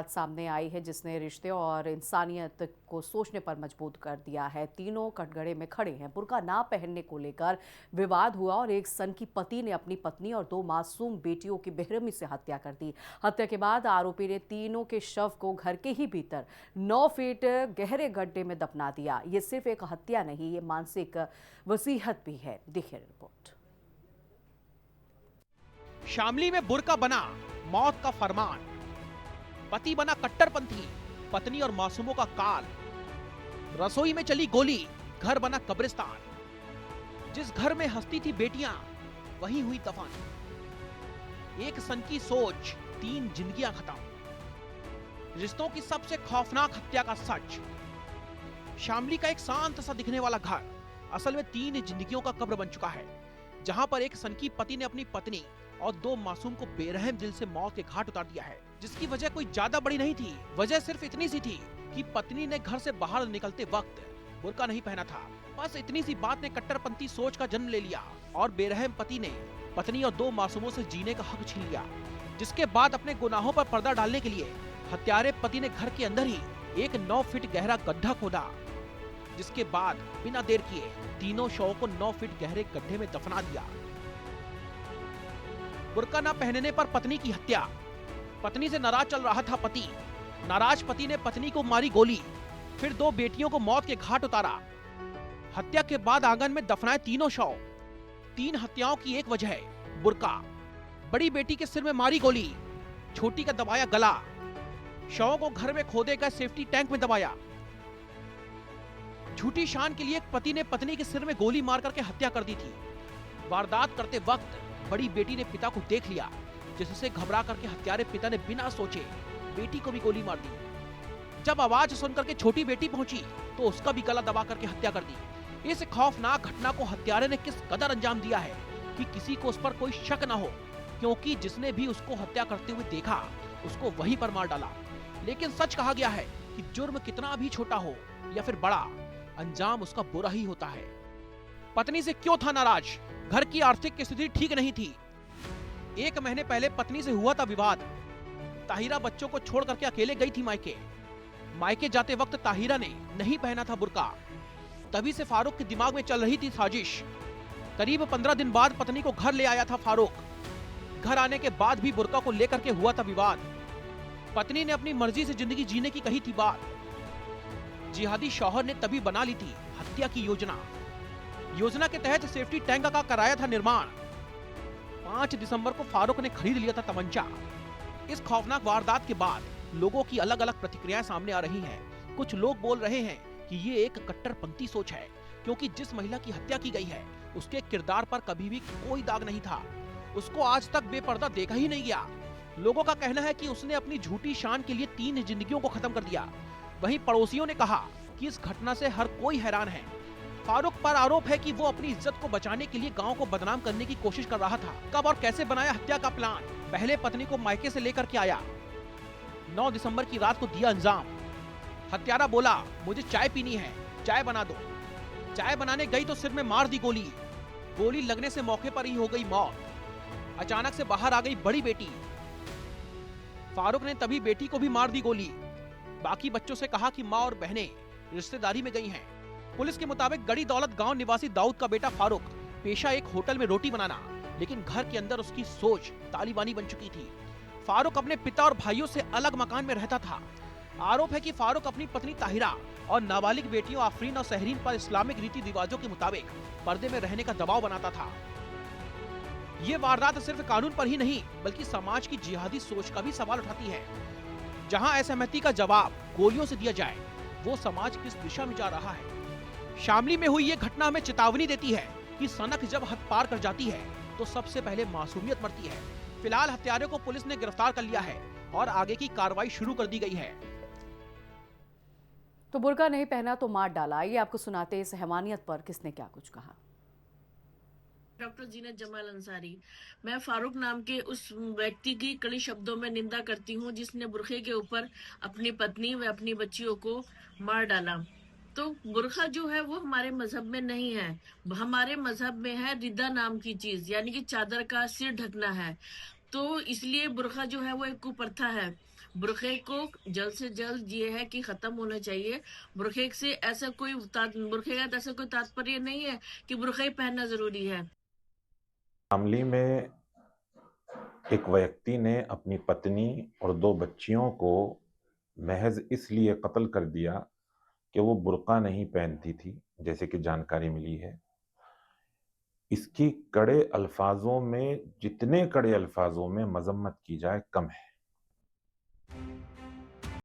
बात सामने आई है जिसने रिश्ते और इंसानियत को सोचने पर मजबूर कर दिया है। तीनों कटघरे में खड़े हैं। बुर्का ना पहनने को लेकर विवाद हुआ और एक सनकी पति ने अपनी पत्नी और 2 मासूम बेटियों की बेरहमी से हत्या कर दी। हत्या के बाद आरोपी ने तीनों के शव को घर के ही भीतर 9 फीट गहरे गड्ढे में दफना दिया। ये सिर्फ एक हत्या नहीं, ये मानसिक वसीयत भी है। देखिए रिपोर्ट। शामली में बुर्का बना मौत का फरमान, पति बना कट्टरपंथी, पत्नी और मासूमों का काल। रसोई में चली गोली, घर बना कब्रिस्तान। जिस घर में हंसती थी बेटियां, वहीं हुई दफन। एक सन की सोच, 3 जिंदगियां खत्म। रिश्तों की सबसे खौफनाक हत्या का सच। शामली का एक शांत सा दिखने वाला घर असल में 3 जिंदगियों का कब्र बन चुका है, जहां पर एक सनकी पति ने अपनी पत्नी और 2 मासूम को बेरहम दिल से मौत के घाट उतार दिया है, जिसकी वजह कोई ज्यादा बड़ी नहीं थी। वजह सिर्फ इतनी सी थी कि पत्नी ने घर से बाहर निकलते वक्त बुर्का नहीं पहना था। बस इतनी सी बात ने कट्टरपंथी सोच का जन्म ले लिया और बेरहम पति ने पत्नी और 2 मासूमों से जीने का हक छीन लिया। जिसके बाद अपने गुनाहों पर पर्दा डालने के लिए हत्यारे पति ने घर के अंदर ही एक 9 फीट गहरा गड्ढा खोदा, जिसके बाद बिना देर किए तीनों शवों को 9 फीट गहरे गड्ढे में दफना दिया। बुर्का न पहनने पर पत्नी की हत्या। पत्नी से नाराज चल रहा था पति। नाराज पति ने पत्नी को मारी गोली, फिर 2 बेटियों को मौत के घाट उतारा। हत्या के बाद आंगन में दफनाए तीनों शव। 3 हत्याओं की एक वजह है बुर्का। बड़ी बेटी के सिर में मारी गोली, छोटी का दबाया गला। शवों को घर में खोदे गए सेफ्टी टैंक में दबाया। झूठी शान के लिए एक पति ने पत्नी के सिर में गोली मार करके हत्या कर दी थी। वारदात करते वक्त बड़ी बेटी ने पिता को देख लिया, जिससे घबरा करके हत्यारे पिता ने बिना सोचे बेटी को भी गोली मार दी। जब आवाज सुनकर के छोटी बेटी पहुंची तो उसका भी गला दबा करके हत्या कर दी। इस खौफनाक घटना को हत्यारे ने किस कदर अंजाम दिया है कि किसी को उस पर कोई शक न हो, क्योंकि जिसने भी उसको हत्या करते हुए देखा उसको वहीं पर मार डाला। लेकिन सच कहा गया है कि जुर्म कितना भी छोटा हो या फिर बड़ा, अंजाम उसका बुरा ही होता है। पत्नी से क्यों था नाराज? घर की आर्थिक स्थिति ठीक नहीं थी। 1 महीने पहले पत्नी से हुआ था विवाद। ताहिरा बच्चों को छोड़ करके अकेले गई थी मायके। मायके जाते वक्त ताहिरा ने नहीं पहना था बुर्का। तभी से फारूक के दिमाग में चल रही थी साजिश। करीब 15 दिन बाद पत्नी को घर ले आया था फारूक। घर आने के बाद भी बुर्का को लेकर के हुआ था विवाद। पत्नी ने अपनी मर्जी से जिंदगी जीने की कही थी बात। जिहादी शौहर ने तभी बना ली थी हत्या की योजना। योजना के तहत सेफ्टी टैंक का कराया था निर्माण। 5 दिसंबर को फारूक ने खरीद लिया था तमंचा। इस खौफनाक वारदात के बाद लोगों की अलग अलग प्रतिक्रियाएं सामने आ रही हैं। कुछ लोग बोल रहे हैं कि ये एक कट्टरपंथी सोच है, क्योंकि जिस महिला की हत्या की गई है उसके किरदार पर कभी भी कोई दाग नहीं था। उसको आज तक बेपर्दा देखा ही नहीं गया। लोगों का कहना है कि उसने अपनी झूठी शान के लिए 3 जिंदगियों को खत्म कर दिया। वहीं पड़ोसियों ने कहा कि इस घटना से हर कोई हैरान है। फारूक पर आरोप है कि वो अपनी इज्जत को बचाने के लिए गांव को बदनाम करने की कोशिश कर रहा था। कब और कैसे बनाया हत्या का प्लान? पहले पत्नी को मायके से लेकर के आया, 9 दिसंबर की रात को दिया अंजाम। हत्यारा बोला, मुझे चाय पीनी है, चाय बना दो। चाय बनाने गई तो सिर में मार दी गोली। गोली लगने से मौके पर ही हो गई मौत। अचानक से बाहर आ गई बड़ी बेटी। फारूक ने तभी बेटी को भी मार दी गोली। बाकी बच्चों से कहा कि माँ और बहनें रिश्तेदारी में गई हैं। पुलिस के मुताबिक गड़ी दौलत गांव निवासी दाऊद का बेटा फारूक पेशा एक होटल में रोटी बनाना, लेकिन घर के अंदर उसकी सोच तालिबानी बन चुकी थी। फारूक अपने पिता और भाइयों से अलग मकान में रहता था। आरोप है कि फारूक अपनी पत्नी ताहिरा और नाबालिग बेटियों आफरीन और सहरीन पर इस्लामिक रीति रिवाजों के मुताबिक पर्दे में रहने का दबाव बनाता था। ये वारदात सिर्फ कानून पर ही नहीं बल्कि समाज की जिहादी सोच का भी सवाल उठाती है। जहां असहमति का जवाब गोलियों से दिया जाए, वो समाज किस दिशा में जा रहा है? शामली में हुई ये घटना हमें चेतावनी देती है कि सनक जब हद पार कर जाती है तो सबसे पहले मासूमियत मरती है। फिलहाल हत्यारे को पुलिस ने गिरफ्तार कर लिया है और आगे की कार्रवाई शुरू कर दी गई है। तो बुर्का नहीं पहना तो मार डाला, ये आपको सुनाते इस हैवानियत पर किसने क्या कुछ कहा। डॉक्टर जीनत जमाल अंसारी। मैं फारूक नाम के उस व्यक्ति की कड़ी शब्दों में निंदा करती हूँ जिसने बुरखे के ऊपर अपनी पत्नी व अपनी बच्चियों को मार डाला। तो बुरखा जो है वो हमारे मजहब में नहीं है। हमारे मजहब में है रिदा नाम की चीज, यानी कि चादर का सिर ढकना है। तो इसलिए बुरखा जो है वो एक कुप्रथा है। बुरखे को जल्द से जल्द ये है कि खत्म होना चाहिए। बुरखे से ऐसा कोई बुरखे का ऐसा कोई तात्पर्य नहीं है कि बुरखे ही पहनना जरूरी है। शामली में एक व्यक्ति ने अपनी पत्नी और 2 बच्चियों को महज इसलिए कत्ल कर दिया कि वो बुर्का नहीं पहनती थी, जैसे कि जानकारी मिली है। इसकी कड़े अल्फाजों में, जितने कड़े अल्फाजों में मजम्मत की जाए कम है।